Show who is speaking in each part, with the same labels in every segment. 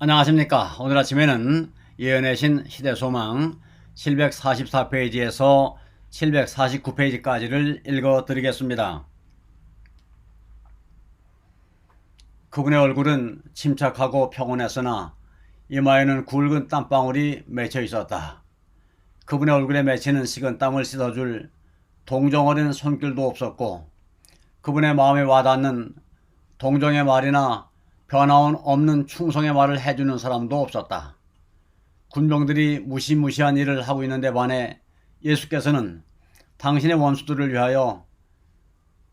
Speaker 1: 안녕하십니까. 오늘 아침에는 예언의 신 시대소망 744페이지에서 749페이지까지를 읽어 드리겠습니다. 그분의 얼굴은 침착하고 평온했으나 이마에는 굵은 땀방울이 맺혀 있었다. 그분의 얼굴에 맺히는 식은 땀을 씻어줄 동정어린 손길도 없었고, 그분의 마음에 와닿는 동정의 말이나 변화원 없는 충성의 말을 해주는 사람도 없었다. 군병들이 무시무시한 일을 하고 있는데 반해 예수께서는 당신의 원수들을 위하여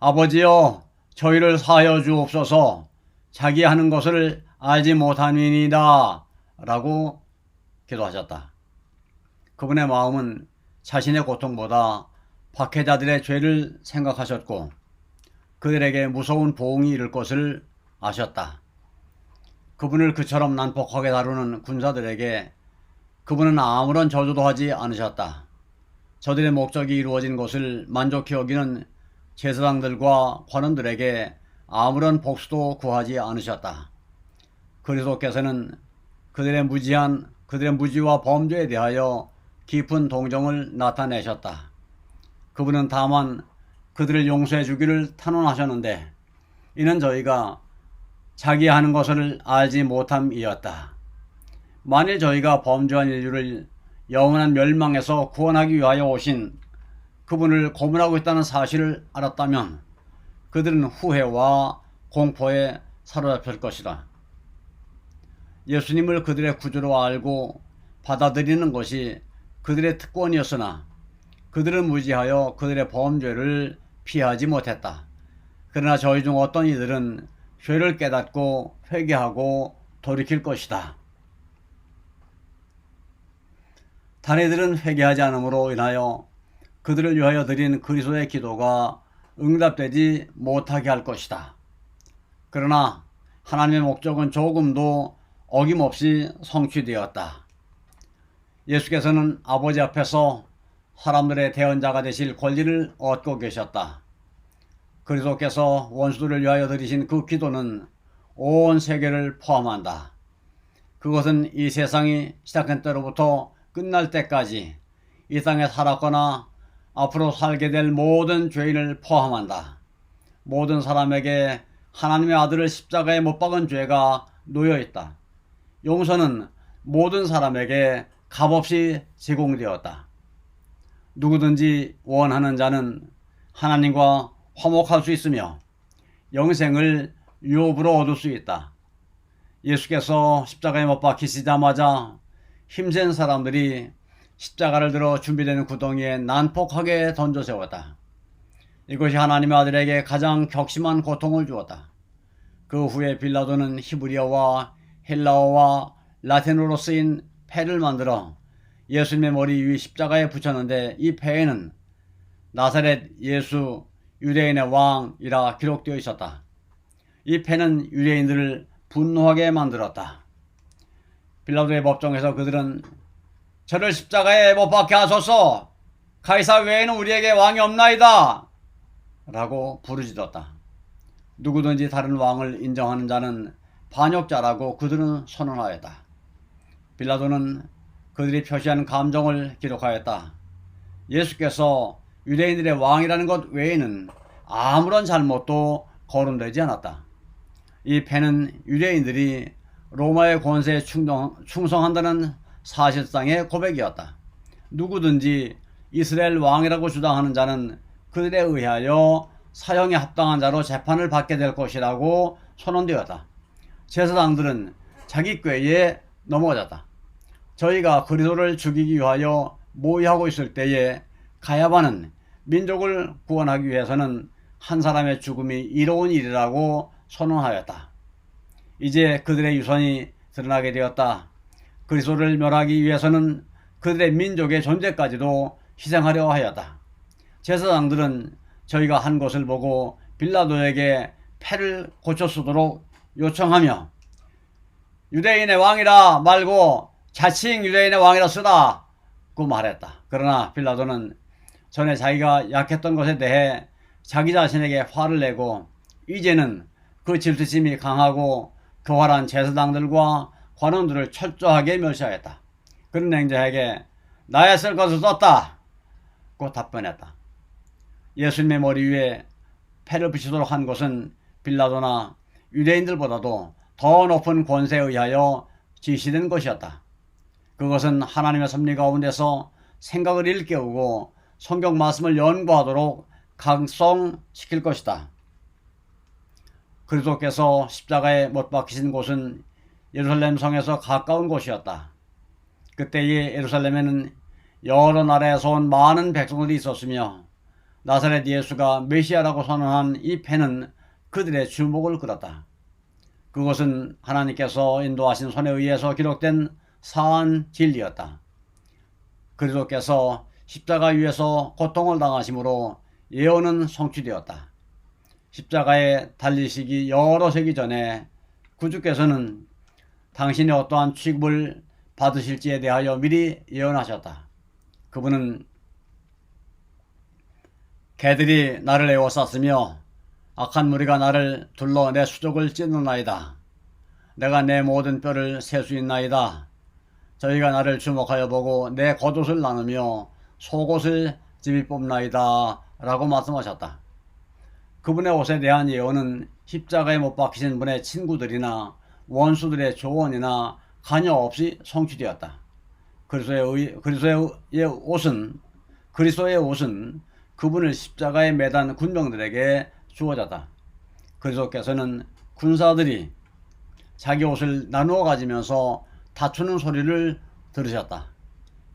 Speaker 1: 아버지여 저희를 사하여 주옵소서, 자기 하는 것을 알지 못함이니이다 라고 기도하셨다. 그분의 마음은 자신의 고통보다 박해자들의 죄를 생각하셨고, 그들에게 무서운 보응이 이를 것을 아셨다. 그분을 그처럼 난폭하게 다루는 군사들에게 그분은 아무런 저주도 하지 않으셨다. 저들의 목적이 이루어진 것을 만족히 여기는 제사장들과 관원들에게 아무런 복수도 구하지 않으셨다. 그리스도께서는 그들의 무지와 범죄에 대하여 깊은 동정을 나타내셨다. 그분은 다만 그들을 용서해 주기를 탄원하셨는데, 이는 저희가 자기 하는 것을 알지 못함이었다. 만일 저희가 범죄한 인류를 영원한 멸망에서 구원하기 위하여 오신 그분을 고문하고 있다는 사실을 알았다면 그들은 후회와 공포에 사로잡힐 것이다. 예수님을 그들의 구주로 알고 받아들이는 것이 그들의 특권이었으나 그들은 무지하여 그들의 범죄를 피하지 못했다. 그러나 저희 중 어떤 이들은 죄를 깨닫고 회개하고 돌이킬 것이다. 다른 이들은 회개하지 않음으로 인하여 그들을 위하여 드린 그리스도의 기도가 응답되지 못하게 할 것이다. 그러나 하나님의 목적은 조금도 어김없이 성취되었다. 예수께서는 아버지 앞에서 사람들의 대언자가 되실 권리를 얻고 계셨다. 그리스도께서 원수들을 위하여 드리신 그 기도는 온 세계를 포함한다. 그것은 이 세상이 시작한 때로부터 끝날 때까지 이 땅에 살았거나 앞으로 살게 될 모든 죄인을 포함한다. 모든 사람에게 하나님의 아들을 십자가에 못 박은 죄가 놓여있다. 용서는 모든 사람에게 값없이 제공되었다. 누구든지 원하는 자는 하나님과 화목할 수 있으며 영생을 유업으로 얻을 수 있다. 예수께서 십자가에 못 박히시자마자 힘센 사람들이 십자가를 들어 준비되는 구덩이에 난폭하게 던져 세웠다. 이것이 하나님의 아들에게 가장 격심한 고통을 주었다. 그 후에 빌라도는 히브리어와 헬라어와 라틴어로 쓰인 패를 만들어 예수님의 머리 위 십자가에 붙였는데, 이 패에는 나사렛 예수 유대인의 왕이라 기록되어 있었다. 이 패는 유대인들을 분노하게 만들었다. 빌라도의 법정에서 그들은 저를 십자가에 못 박게 하소서, 가이사 외에는 우리에게 왕이 없나이다 라고 부르짖었다. 누구든지 다른 왕을 인정하는 자는 반역자라고 그들은 선언하였다. 빌라도는 그들이 표시한 감정을 기록하였다. 예수께서 유대인들의 왕이라는 것 외에는 아무런 잘못도 거론되지 않았다. 이 패는 유대인들이 로마의 권세에 충성한다는 사실상의 고백이었다. 누구든지 이스라엘 왕이라고 주장하는 자는 그들에 의하여 사형에 합당한 자로 재판을 받게 될 것이라고 선언되었다. 제사장들은 자기 꾀에 넘어졌다. 저희가 그리스도를 죽이기 위하여 모의하고 있을 때에 가야바는 민족을 구원하기 위해서는 한 사람의 죽음이 이로운 일이라고 선언하였다. 이제 그들의 유선이 드러나게 되었다. 그리스도를 멸하기 위해서는 그들의 민족의 존재까지도 희생하려 하였다. 제사장들은 저희가 한 것을 보고 빌라도에게 패를 고쳐 쓰도록 요청하며 유대인의 왕이라 말고 자칭 유대인의 왕이라 쓰라고 말했다. 그러나 빌라도는 전에 자기가 약했던 것에 대해 자기 자신에게 화를 내고 이제는 그 질투심이 강하고 교활한 제사장들과 관원들을 철저하게 멸시하였다. 그런 행자에게 나의 쓸 것을 썼다 고 답변했다. 예수님의 머리 위에 패를 붙이도록 한 것은 빌라도나 유대인들보다도 더 높은 권세에 의하여 지시된 것이었다. 그것은 하나님의 섭리 가운데서 생각을 일깨우고 성경 말씀을 연구하도록 각성시킬 것이다. 그리스도께서 십자가에 못 박히신 곳은 예루살렘 성에서 가까운 곳이었다. 그때의 예루살렘에는 여러 나라에서 온 많은 백성들이 있었으며 나사렛 예수가 메시아라고 선언한 이 패는 그들의 주목을 끌었다. 그것은 하나님께서 인도하신 손에 의해서 기록된 사한 진리였다. 그리스도께서 십자가 위에서 고통을 당하심으로 예언은 성취되었다. 십자가에 달리시기 여러 세기 전에 구주께서는 당신이 어떠한 취급을 받으실지에 대하여 미리 예언하셨다. 그분은 개들이 나를 에워쌌으며 악한 무리가 나를 둘러 내 수족을 찢는나이다. 내가 내 모든 뼈를 셀 수 있나이다. 저희가 나를 주목하여 보고 내 겉옷을 나누며 속옷을 집이 뽑나이다 라고 말씀하셨다. 그분의 옷에 대한 예언은 십자가에 못 박히신 분의 친구들이나 원수들의 조언이나 관여 없이 성취되었다. 그리스도의 옷은 그분을 십자가에 매단 군병들에게 주어졌다. 그리스도께서는 군사들이 자기 옷을 나누어 가지면서 다투는 소리를 들으셨다.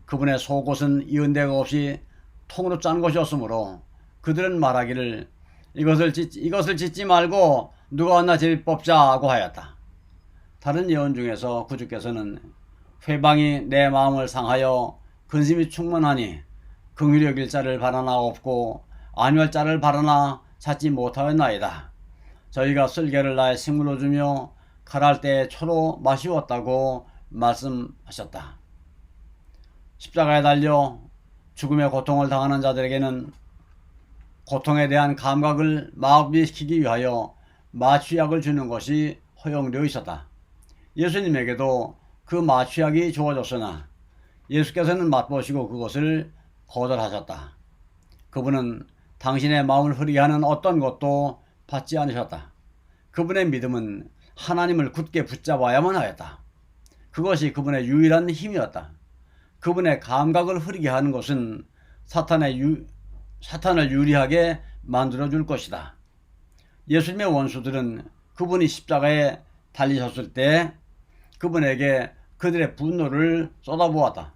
Speaker 1: 그분의 속옷은 이은 데가 없이 통으로 짠 것이었으므로 그들은 말하기를 이것을 찢지 말고 누가 왔나 제비 뽑자고 하였다. 다른 예언 중에서 구주께서는 회방이 내 마음을 상하여 근심이 충만하니 긍휼히 여길 자를 바라나 없고 안위할 자를 바라나 찾지 못하였나이다. 저희가 쓸개를 나의 식물로 주며 칼할 때에 초로 마시웠다고 말씀하셨다. 십자가에 달려 죽음의 고통을 당하는 자들에게는 고통에 대한 감각을 마비시키기 위하여 마취약을 주는 것이 허용되어 있었다. 예수님에게도 그 마취약이 주어졌으나 예수께서는 맛보시고 그것을 거절하셨다. 그분은 당신의 마음을 흐리게 하는 어떤 것도 받지 않으셨다. 그분의 믿음은 하나님을 굳게 붙잡아야만 하였다. 그것이 그분의 유일한 힘이었다. 그분의 감각을 흐리게 하는 것은 사탄을 유리하게 만들어줄 것이다. 예수님의 원수들은 그분이 십자가에 달리셨을 때 그분에게 그들의 분노를 쏟아부었다.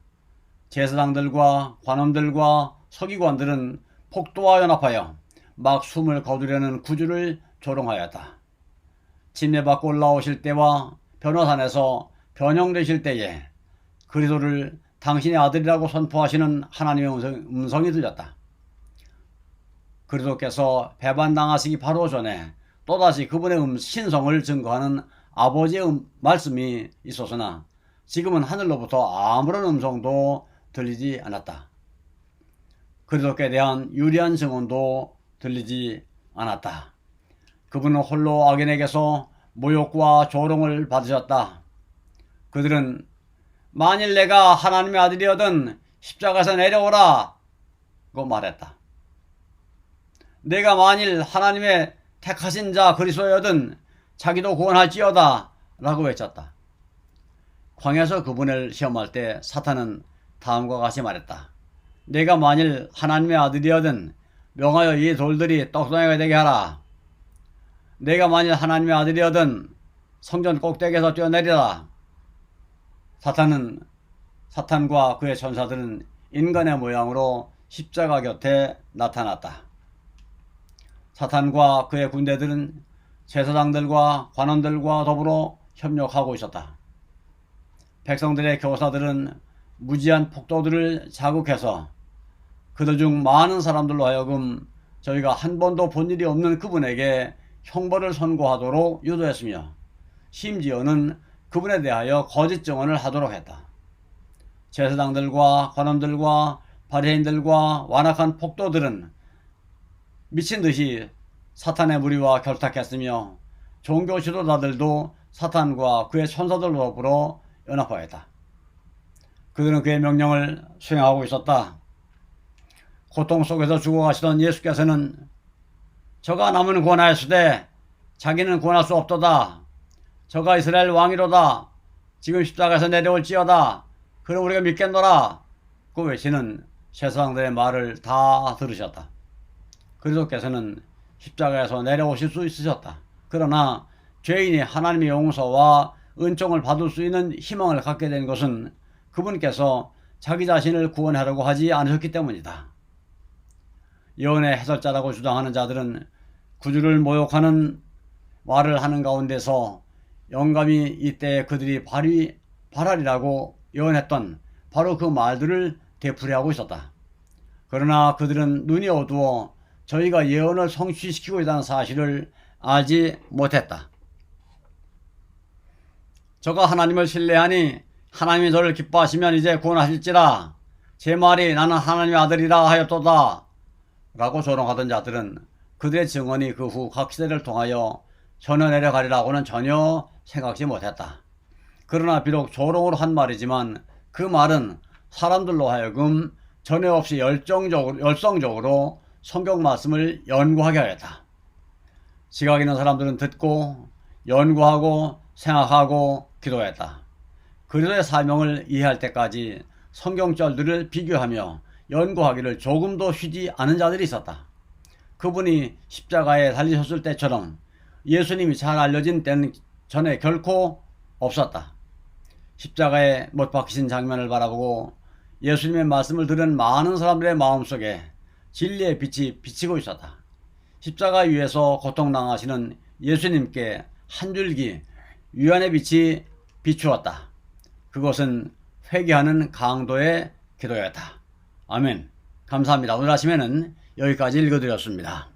Speaker 1: 제사장들과 관원들과 서기관들은 폭도와 연합하여 막 숨을 거두려는 구주를 조롱하였다. 침례받고 올라오실 때와 변호산에서 변형되실 때에 그리스도를 당신의 아들이라고 선포하시는 하나님의 음성이 들렸다. 그리스도께서 배반당하시기 바로 전에 또다시 그분의 신성을 증거하는 아버지의 말씀이 있었으나 지금은 하늘로부터 아무런 음성도 들리지 않았다. 그리스도께 대한 유리한 증언도 들리지 않았다. 그분은 홀로 악인에게서 모욕과 조롱을 받으셨다. 그들은 만일 내가 하나님의 아들이거든 십자가에서 내려오라 고 말했다. 내가 만일 하나님의 택하신 자 그리스도여든 자기도 구원할지어다 라고 외쳤다. 광야에서 그분을 시험할 때 사탄은 다음과 같이 말했다. 내가 만일 하나님의 아들이여든 명하여 이 돌들이 떡상이가 되게 하라. 내가 만일 하나님의 아들이여든 성전 꼭대기에서 뛰어내리라. 사탄과 그의 전사들은 인간의 모양으로 십자가 곁에 나타났다. 사탄과 그의 군대들은 제사장들과 관원들과 더불어 협력하고 있었다. 백성들의 교사들은 무지한 폭도들을 자극해서 그들 중 많은 사람들로 하여금 저희가 한 번도 본 일이 없는 그분에게 형벌을 선고하도록 유도했으며 심지어는 그분에 대하여 거짓 증언을 하도록 했다. 제사장들과 관원들과 바리새인들과 완악한 폭도들은 미친 듯이 사탄의 무리와 결탁했으며 종교 지도자들도 사탄과 그의 천사들로 더불어 연합하였다. 그들은 그의 명령을 수행하고 있었다. 고통 속에서 죽어가시던 예수께서는 저가 남은 구원하였으되 자기는 구원할 수 없도다. 저가 이스라엘 왕이로다. 지금 십자가에서 내려올지어다. 그럼 우리가 믿겠노라. 그 외치는 세상들의 말을 다 들으셨다. 그리스도께서는 십자가에서 내려오실 수 있으셨다. 그러나 죄인이 하나님의 용서와 은총을 받을 수 있는 희망을 갖게 된 것은 그분께서 자기 자신을 구원하려고 하지 않으셨기 때문이다. 예언의 해설자라고 주장하는 자들은 구주를 모욕하는 말을 하는 가운데서 영감이 이때 그들이 발하리라고 예언했던 바로 그 말들을 되풀이하고 있었다. 그러나 그들은 눈이 어두워 저희가 예언을 성취시키고 있다는 사실을 알지 못했다. 저가 하나님을 신뢰하니 하나님이 저를 기뻐하시면 이제 구원하실지라. 제 말이 나는 하나님의 아들이라 하였도다. 라고 조롱하던 자들은 그들의 증언이 그 후 각 시대를 통하여 전혀 내려가리라고는 전혀 생각지 못했다. 그러나 비록 조롱으로 한 말이지만 그 말은 사람들로 하여금 전혀 없이 열성적으로 성경 말씀을 연구하게 하였다. 지각 있는 사람들은 듣고 연구하고 생각하고 기도했다. 그리스도의 사명을 이해할 때까지 성경절들을 비교하며 연구하기를 조금도 쉬지 않은 자들이 있었다. 그분이 십자가에 달리셨을 때처럼 예수님이 잘 알려진 때는 전에 결코 없었다. 십자가에 못 박히신 장면을 바라보고 예수님의 말씀을 들은 많은 사람들의 마음속에 진리의 빛이 비치고 있었다. 십자가 위에서 고통당하시는 예수님께 한 줄기 유한의 빛이 비추었다. 그것은 회개하는 강도의 기도였다. 아멘. 감사합니다. 오늘 아침에는 여기까지 읽어드렸습니다.